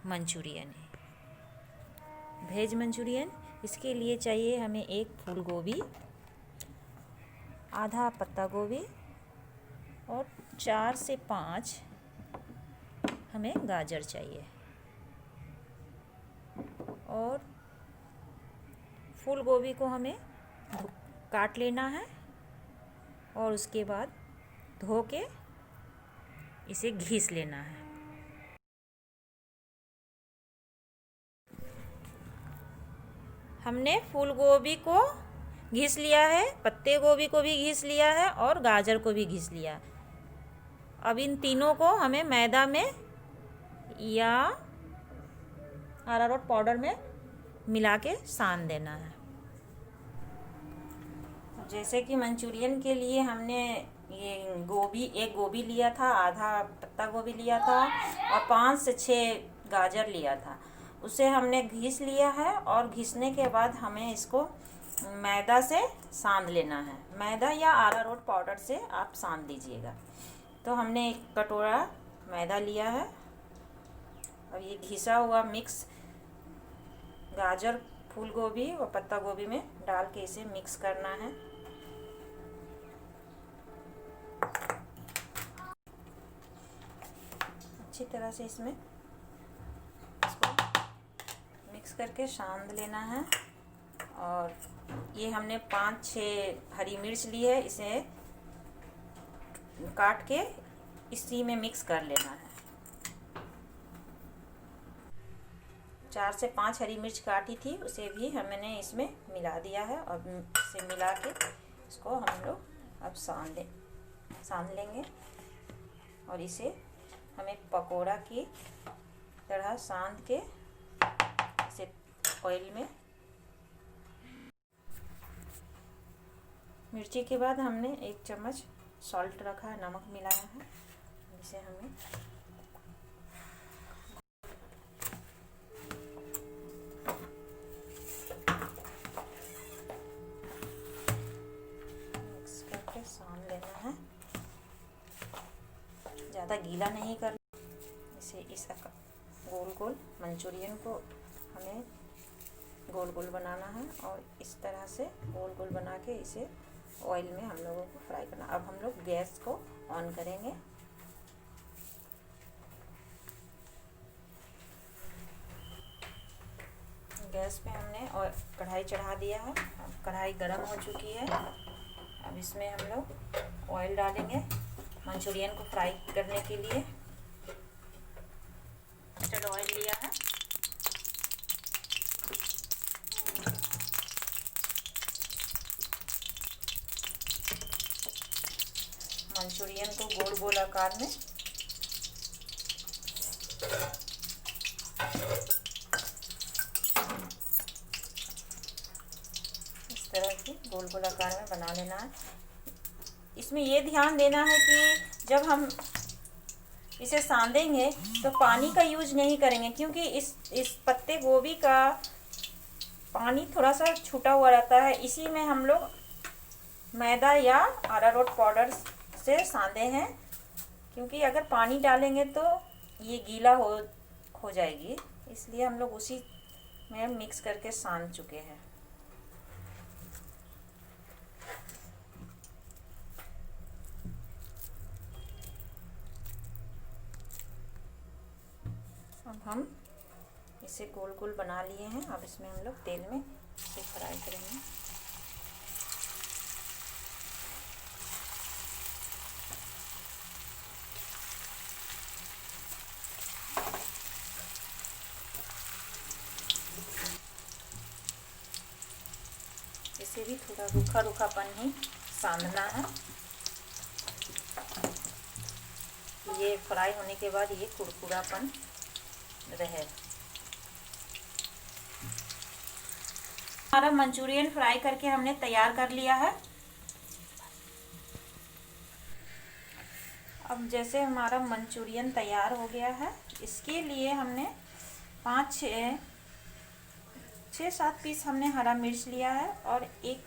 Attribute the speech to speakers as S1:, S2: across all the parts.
S1: Manchurian है, veg Manchurian. इसके लिए चाहिए हमें एक फूल गोभी, आधा पत्ता गोभी और 4 से 5 हमें गाजर चाहिए। और फूल गोभी को हमें काट लेना है और उसके बाद धो के इसे घिस लेना है। हमने फूल गोभी को घिस लिया है, पत्ते गोभी को भी घिस लिया है और गाजर को भी घिस लिया। अब इन तीनों को हमें मैदा में या अरारोट पाउडर में मिला के सान देना है। जैसे कि मंचूरियन के लिए हमने ये गोभी, एक गोभी लिया था, आधा पत्ता गोभी लिया था और 5 से 6 गाजर लिया था। उसे हमने घिस लिया है और घिसने के बाद हमें इसको मैदा से साँध लेना है। मैदा या अरारोट पाउडर से आप साँध दीजिएगा। तो हमने एक कटोरा मैदा लिया है। अब ये घिसा हुआ मिक्स गाजर, फूल गोभी और पत्ता गोभी में डाल के इसे मिक्स करना है। अच्छी तरह से इसको मिक्स करके साँध लेना है। और ये हमने 5-6 हरी मिर्च ली है, इसे काट के इसी में मिक्स कर लेना है। 4 से 5 हरी मिर्च काटी थी, उसे भी हमने इसमें मिला दिया है। और इसे मिला के इसको हम लोग अब साँध लेंगे। और इसे हमें पकोड़ा की तरह साँध के इसे ऑयल में, मिर्ची के बाद हमने 1 चम्मच सॉल्ट रखा है, नमक मिलाया है। इसे हमें मिक्स करके साँध लेना है। ज़्यादा गीला नहीं करना। इसे इस गोल गोल मंचूरियन को हमें गोल गोल बनाना है और इस तरह से गोल गोल बना के इसे ऑयल में हम लोगों को फ्राई करना। अब हम लोग गैस को ऑन करेंगे। गैस पे हमने और कढ़ाई चढ़ा दिया है। अब कढ़ाई गर्म हो चुकी है। अब इसमें हम लोग ऑयल डालेंगे मंचूरियन को फ्राई करने के लिए। मस्टर्ड ऑयल लिया है। मंचूरियन को गोल गोल आकार में इस तरह की गोल गोल आकार में बना लेना है। इसमें ये ध्यान देना है कि जब हम इसे साँधेंगे तो पानी का यूज नहीं करेंगे, क्योंकि इस पत्ते गोभी का पानी थोड़ा सा छूटा हुआ रहता है। इसी में हम लोग मैदा या अरारोट पाउडर से साँधे हैं, क्योंकि अगर पानी डालेंगे तो ये गीला हो जाएगी। इसलिए हम लोग उसी में मिक्स करके साँध चुके हैं। अब हम इसे गोल गोल बना लिए हैं। अब इसमें हम लोग तेल में इसे फ्राई करेंगे। इसे भी थोड़ा रूखा रूखापन ही सानना है। ये फ्राई होने के बाद ये कुरकुरापन रहे। हमारा मंचूरियन फ्राई करके हमने तैयार कर लिया है। अब जैसे हमारा मंचूरियन तैयार हो गया है, इसके लिए हमने 6-7 पीस हमने हरा मिर्च लिया है और एक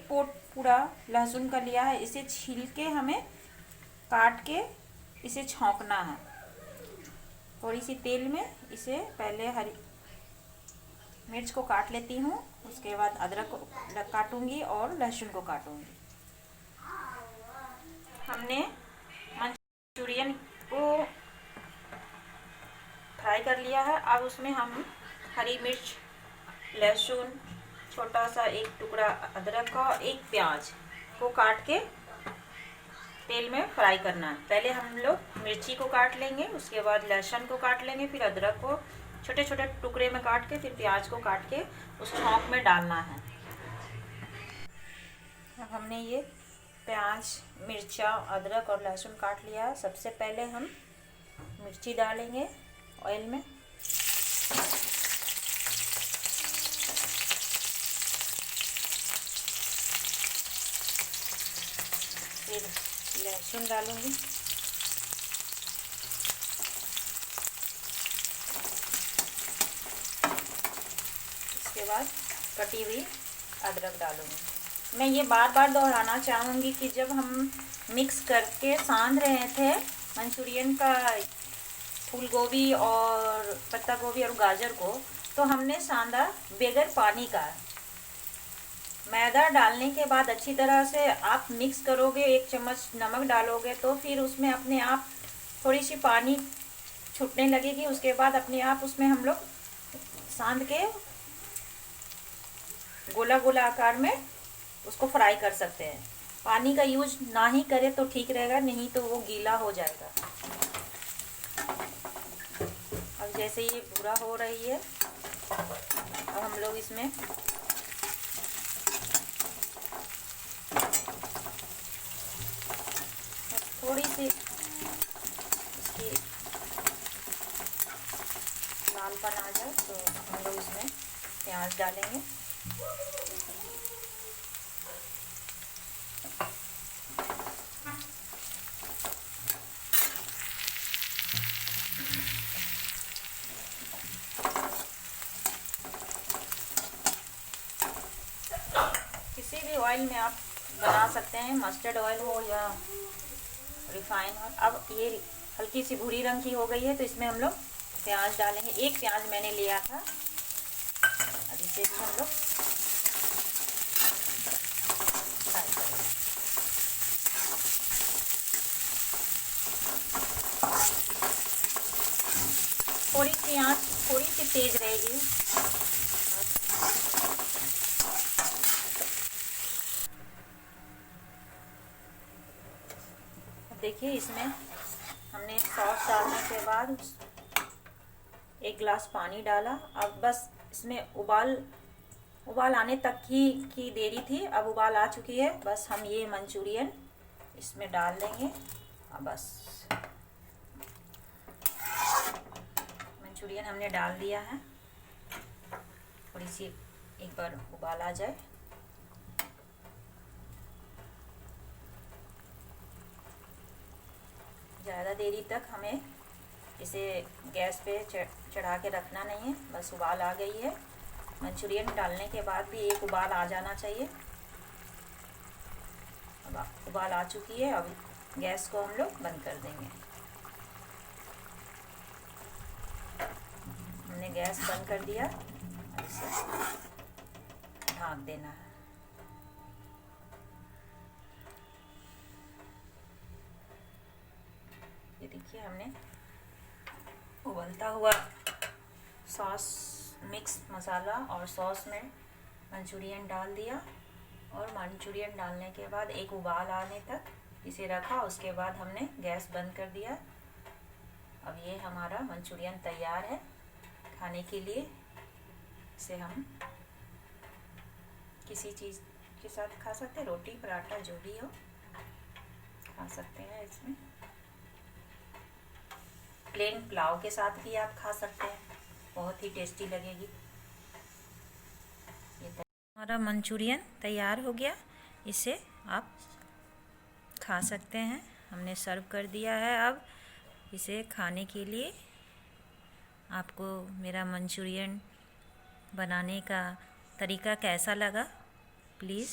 S1: पोट पूरा लहसुन का लिया है। इसे छील के हमें काट के इसे छौंकना है। थोड़ी सी तेल में इसे पहले हरी मिर्च को काट लेती हूँ, उसके बाद अदरक को काटूंगी और लहसुन को काटूंगी। हमने मंचूरियन को फ्राई कर लिया है। अब उसमें हम हरी मिर्च, लहसुन, छोटा सा एक टुकड़ा अदरक का और एक प्याज को काट के तेल में फ्राई करना है। पहले हम लोग मिर्ची को काट लेंगे, उसके बाद लहसुन को काट लेंगे, फिर अदरक को छोटे छोटे टुकड़े में काट के, फिर प्याज को काट के उस छौंक में डालना है। अब हमने ये प्याज, मिर्चा, अदरक और लहसुन काट लिया है। सबसे पहले हम मिर्ची डालेंगे ऑयल में, फिर लहसुन डालूंगी, इसके बाद कटी हुई अदरक डालूंगी। मैं ये बार बार दोहराना चाहूँगी कि जब हम मिक्स करके सान रहे थे मंचूरियन का फूल गोभी और पत्ता गोभी और गाजर को, तो हमने साना बगैर पानी का। मैदा डालने के बाद अच्छी तरह से आप मिक्स करोगे, 1 चम्मच नमक डालोगे तो फिर उसमें अपने आप थोड़ी सी पानी छूटने लगेगी। उसके बाद अपने आप उसमें हम लोग साँध के गोला गोला आकार में उसको फ्राई कर सकते हैं। पानी का यूज ना ही करें तो ठीक रहेगा, नहीं तो वो गीला हो जाएगा। अब जैसे ये भूरा हो रही है, अब हम लोग इसमें थोड़ी सी इसकी लालपन आ जाए तो हम लोग इसमें प्याज डालेंगे। किसी भी ऑयल में आप बना सकते हैं, मस्टर्ड ऑयल हो या रिफाइन ऑयल। अब ये हल्की सी भूरी रंग की हो गई है तो इसमें हम लोग प्याज डालेंगे। 1 प्याज मैंने लिया था। अब इसे भी हम लोग फ्राई करेंगे। थोड़ी सी आंच थोड़ी सी तेज रहेगी। देखिए इसमें हमने सॉस डालने के बाद 1 गिलास पानी डाला। अब बस इसमें उबाल आने तक की देरी थी। अब उबाल आ चुकी है, बस हम ये मंचूरियन इसमें डाल देंगे। अब बस मंचूरियन हमने डाल दिया है। थोड़ी सी एक बार उबाल आ जाए, ज़्यादा देरी तक हमें इसे गैस पे चढ़ा के रखना नहीं है। बस उबाल आ गई है। मंचूरियन डालने के बाद भी एक उबाल आ जाना चाहिए। अब उबाल आ चुकी है। अब गैस को हम लोग बंद कर देंगे। हमने गैस बंद कर दिया। अब इसे ढक देना है। ये देखिए हमने उबलता हुआ सॉस, मिक्स मसाला और सॉस में मंचूरियन डाल दिया और मंचूरियन डालने के बाद एक उबाल आने तक इसे रखा। उसके बाद हमने गैस बंद कर दिया। अब ये हमारा मंचूरियन तैयार है खाने के लिए। इसे हम किसी चीज़ के साथ खा सकते हैं, रोटी पराठा जो भी हो खा सकते हैं। इसमें प्लेन पुलाव के साथ भी आप खा सकते हैं, बहुत ही टेस्टी लगेगी। ये हमारा मंचूरियन तैयार हो गया, इसे आप खा सकते हैं। हमने सर्व कर दिया है। अब इसे खाने के लिए आपको मेरा मंचूरियन बनाने का तरीका कैसा लगा, प्लीज़